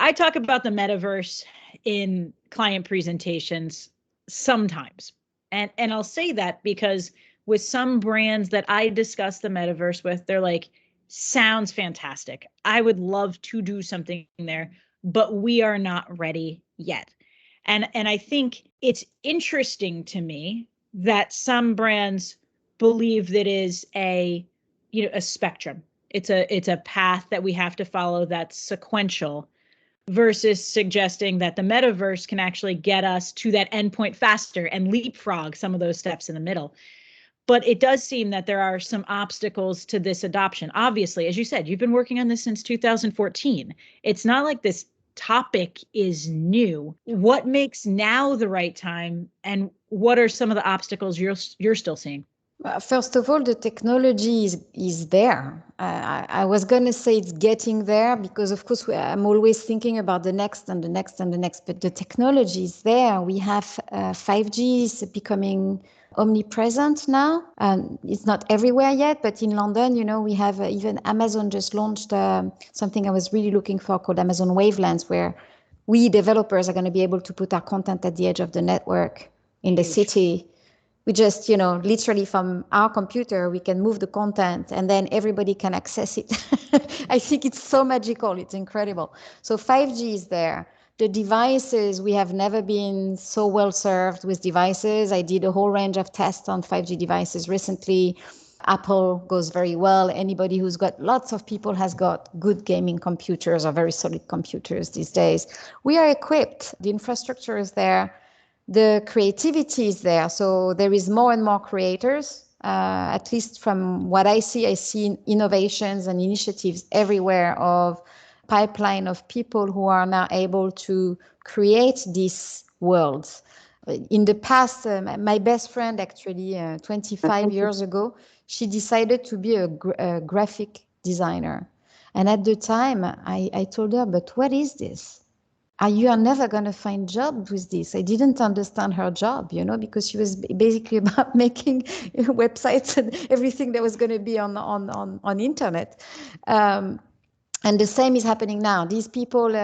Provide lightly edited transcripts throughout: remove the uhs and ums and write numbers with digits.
I talk about the metaverse in client presentations sometimes. And I'll say that because with some brands that I discuss the metaverse with, they're like, sounds fantastic. I would love to do something there, but we are not ready yet. And I think it's interesting to me that some brands believe that is a spectrum. It's a path that we have to follow that's sequential versus suggesting that the metaverse can actually get us to that endpoint faster and leapfrog some of those steps in the middle. But it does seem that there are some obstacles to this adoption. Obviously, as you said, you've been working on this since 2014. It's not like this topic is new. What makes now the right time, and what are some of the obstacles you're still seeing? First of all, the technology is there. I was going to say it's getting there because, of course, I'm always thinking about the next and the next and the next, but the technology is there. We have 5G is becoming omnipresent now. It's not everywhere yet, but in London, we have even Amazon just launched something I was really looking for called Amazon Wavelengths, where we developers are going to be able to put our content at the edge of the network in the city. We just, literally from our computer, we can move the content and then everybody can access it. I think it's so magical. It's incredible. So 5G is there. The devices, we have never been so well served with devices. I did a whole range of tests on 5G devices recently. Apple goes very well. Anybody who's got, lots of people has got good gaming computers or very solid computers these days. We are equipped. The infrastructure is there. The creativity is there. So there is more and more creators, at least from what I see innovations and initiatives everywhere of pipeline of people who are now able to create these worlds. In the past, my best friend actually 25 years ago, she decided to be a graphic designer. And at the time I told her, but what is this? You are never going to find job with this. I didn't understand her job, because she was basically about making websites and everything that was going to be on internet. And the same is happening now. These people,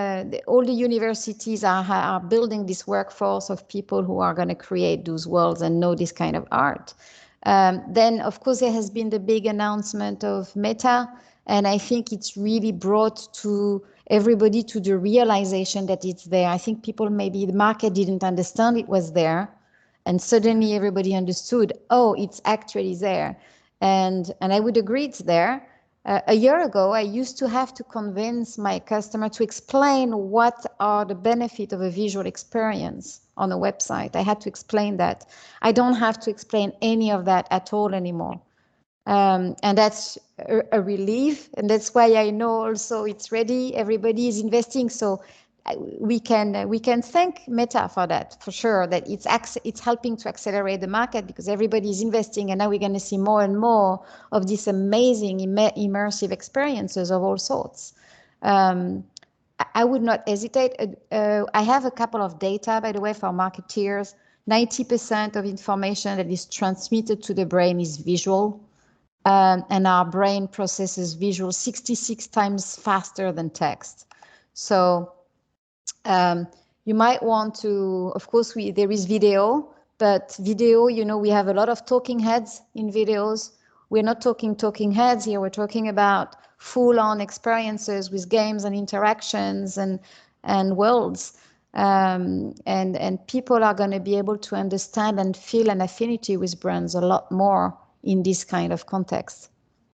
all the universities are building this workforce of people who are going to create those worlds and know this kind of art. Then, of course, there has been the big announcement of Meta, and I think it's really brought to everybody to the realization that it's there. I think people, maybe the market didn't understand it was there, and suddenly everybody understood, oh, it's actually there. And I would agree it's there. A year ago, I used to have to convince my customer to explain what are the benefits of a visual experience on a website. I had to explain that. I don't have to explain any of that at all anymore. And that's a relief. And that's why I know also it's ready. Everybody is investing. So we can thank Meta for that, for sure, that it's helping to accelerate the market because everybody is investing, and now we're going to see more and more of these amazing immersive experiences of all sorts. I would not hesitate. I have a couple of data, by the way, for marketeers. 90% of information that is transmitted to the brain is visual, and our brain processes visual 66 times faster than text. So you might want to, of course, there is video, but video, we have a lot of talking heads in videos. We're not talking heads here. We're talking about full-on experiences with games and interactions and worlds. And people are going to be able to understand and feel an affinity with brands a lot more in this kind of context.